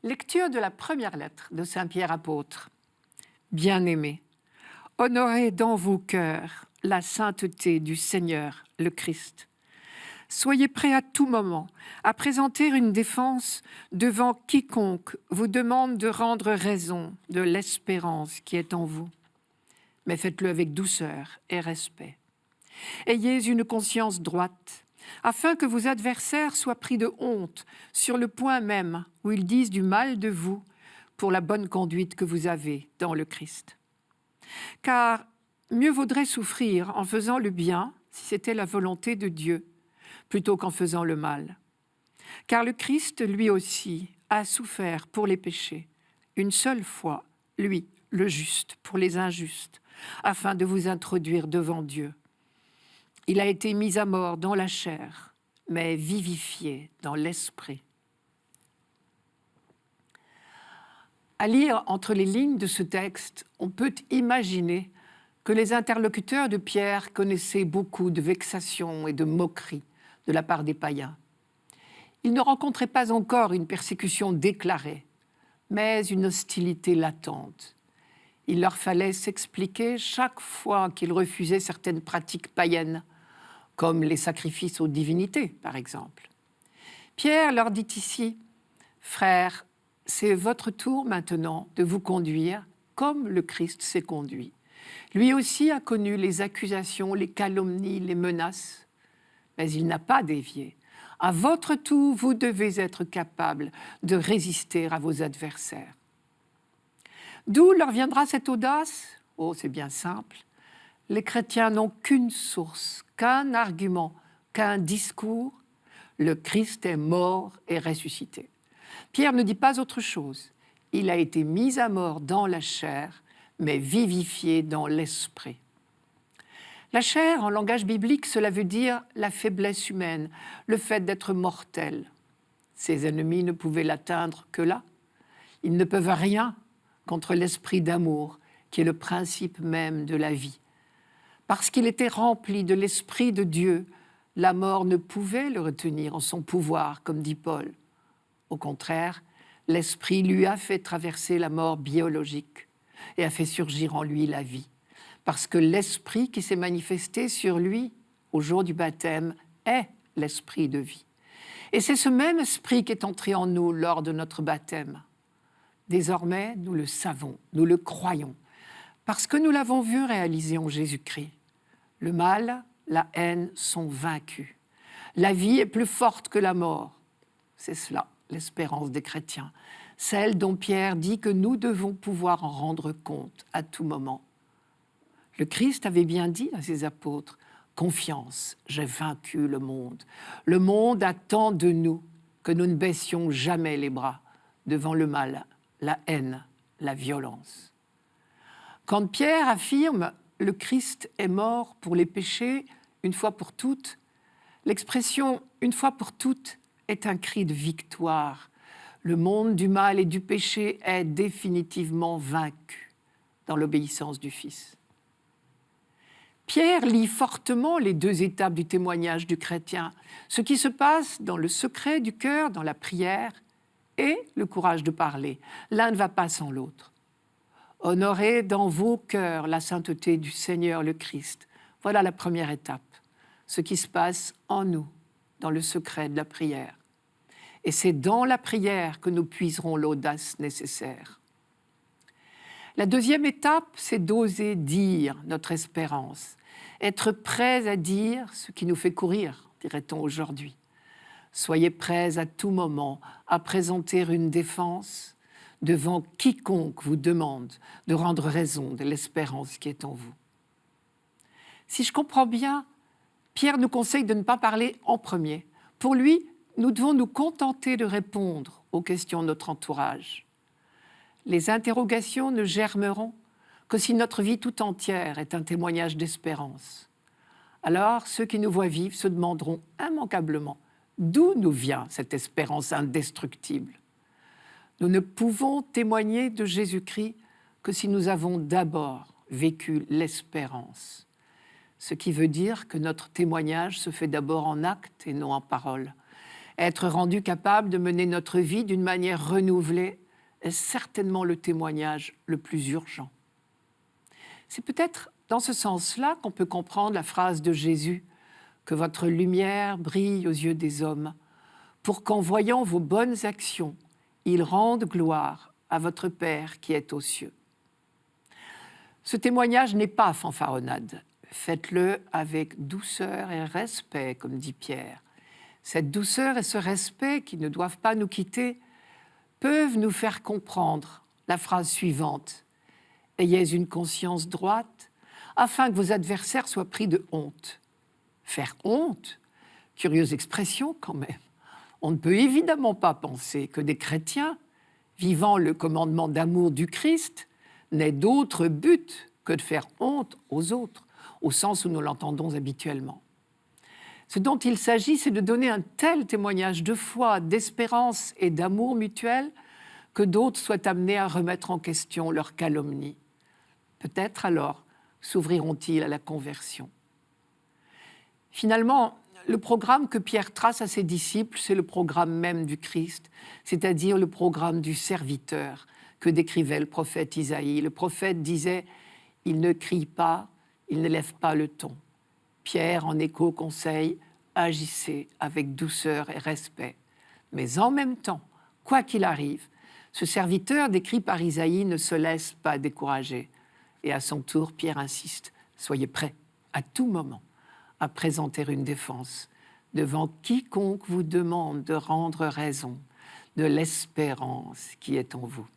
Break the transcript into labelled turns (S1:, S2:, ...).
S1: Lecture de la première lettre de Saint Pierre apôtre. Bien-aimés, honorez dans vos cœurs la sainteté du Seigneur, le Christ. Soyez prêts à tout moment à présenter une défense devant quiconque vous demande de rendre raison de l'espérance qui est en vous. Mais faites-le avec douceur et respect. Ayez une conscience droite, afin que vos adversaires soient pris de honte sur le point même où ils disent du mal de vous pour la bonne conduite que vous avez dans le Christ. Car mieux vaudrait souffrir en faisant le bien, si c'était la volonté de Dieu, plutôt qu'en faisant le mal. Car le Christ, lui aussi, a souffert pour les péchés, une seule fois, lui, le juste, pour les injustes, afin de vous introduire devant Dieu. Il a été mis à mort dans la chair, mais vivifié dans l'esprit. À lire entre les lignes de ce texte, on peut imaginer que les interlocuteurs de Pierre connaissaient beaucoup de vexations et de moqueries de la part des païens. Ils ne rencontraient pas encore une persécution déclarée, mais une hostilité latente. Il leur fallait s'expliquer chaque fois qu'ils refusaient certaines pratiques païennes, comme les sacrifices aux divinités, par exemple. Pierre leur dit ici, « Frères, c'est votre tour maintenant de vous conduire comme le Christ s'est conduit. Lui aussi a connu les accusations, les calomnies, les menaces, mais il n'a pas dévié. À votre tour, vous devez être capable de résister à vos adversaires. » D'où leur viendra cette audace ? Oh, c'est bien simple. Les chrétiens n'ont qu'une source, qu'un argument, qu'un discours. Le Christ est mort et ressuscité. Pierre ne dit pas autre chose. Il a été mis à mort dans la chair, mais vivifié dans l'esprit. La chair, en langage biblique, cela veut dire la faiblesse humaine, le fait d'être mortel. Ses ennemis ne pouvaient l'atteindre que là. Ils ne peuvent rien contre l'esprit d'amour, qui est le principe même de la vie. Parce qu'il était rempli de l'Esprit de Dieu, la mort ne pouvait le retenir en son pouvoir, comme dit Paul. Au contraire, l'Esprit lui a fait traverser la mort biologique et a fait surgir en lui la vie. Parce que l'Esprit qui s'est manifesté sur lui au jour du baptême est l'Esprit de vie. Et c'est ce même Esprit qui est entré en nous lors de notre baptême. Désormais, nous le savons, nous le croyons, parce que nous l'avons vu réaliser en Jésus-Christ. Le mal, la haine sont vaincus. La vie est plus forte que la mort. C'est cela, l'espérance des chrétiens. Celle dont Pierre dit que nous devons pouvoir en rendre compte à tout moment. Le Christ avait bien dit à ses apôtres, « Confiance, j'ai vaincu le monde. Le monde attend de nous que nous ne baissions jamais les bras devant le mal, la haine, la violence. » Quand Pierre affirme « le Christ est mort pour les péchés une fois pour toutes », l'expression « une fois pour toutes » est un cri de victoire. Le monde du mal et du péché est définitivement vaincu dans l'obéissance du Fils. Pierre lie fortement les deux étapes du témoignage du chrétien, ce qui se passe dans le secret du cœur, dans la prière, et le courage de parler. L'un ne va pas sans l'autre. Honorez dans vos cœurs la sainteté du Seigneur le Christ. Voilà la première étape, ce qui se passe en nous, dans le secret de la prière. Et c'est dans la prière que nous puiserons l'audace nécessaire. La deuxième étape, c'est d'oser dire notre espérance, être prêts à dire ce qui nous fait courir, dirait-on aujourd'hui. Soyez prêts à tout moment à présenter une défense devant quiconque vous demande de rendre raison de l'espérance qui est en vous. Si je comprends bien, Pierre nous conseille de ne pas parler en premier. Pour lui, nous devons nous contenter de répondre aux questions de notre entourage. Les interrogations ne germeront que si notre vie tout entière est un témoignage d'espérance. Alors, ceux qui nous voient vivre se demanderont immanquablement d'où nous vient cette espérance indestructible. Nous ne pouvons témoigner de Jésus-Christ que si nous avons d'abord vécu l'espérance. Ce qui veut dire que notre témoignage se fait d'abord en actes et non en paroles. Être rendu capable de mener notre vie d'une manière renouvelée est certainement le témoignage le plus urgent. C'est peut-être dans ce sens-là qu'on peut comprendre la phrase de Jésus « Que votre lumière brille aux yeux des hommes, pour qu'en voyant vos bonnes actions, ils rendent gloire à votre Père qui est aux cieux. » Ce témoignage n'est pas fanfaronnade. Faites-le avec douceur et respect, comme dit Pierre. Cette douceur et ce respect, qui ne doivent pas nous quitter, peuvent nous faire comprendre la phrase suivante. « Ayez une conscience droite, afin que vos adversaires soient pris de honte. » Faire honte, curieuse expression quand même. On ne peut évidemment pas penser que des chrétiens, vivant le commandement d'amour du Christ, n'aient d'autre but que de faire honte aux autres, au sens où nous l'entendons habituellement. Ce dont il s'agit, c'est de donner un tel témoignage de foi, d'espérance et d'amour mutuel que d'autres soient amenés à remettre en question leur calomnie. Peut-être alors s'ouvriront-ils à la conversion. Finalement, le programme que Pierre trace à ses disciples, c'est le programme même du Christ, c'est-à-dire le programme du serviteur que décrivait le prophète Isaïe. Le prophète disait « Il ne crie pas, il ne lève pas le ton ». Pierre, en écho, conseille « Agissez avec douceur et respect ». Mais en même temps, quoi qu'il arrive, ce serviteur décrit par Isaïe ne se laisse pas décourager. Et à son tour, Pierre insiste « Soyez prêts à tout moment à présenter une défense devant quiconque vous demande de rendre raison de l'espérance qui est en vous. »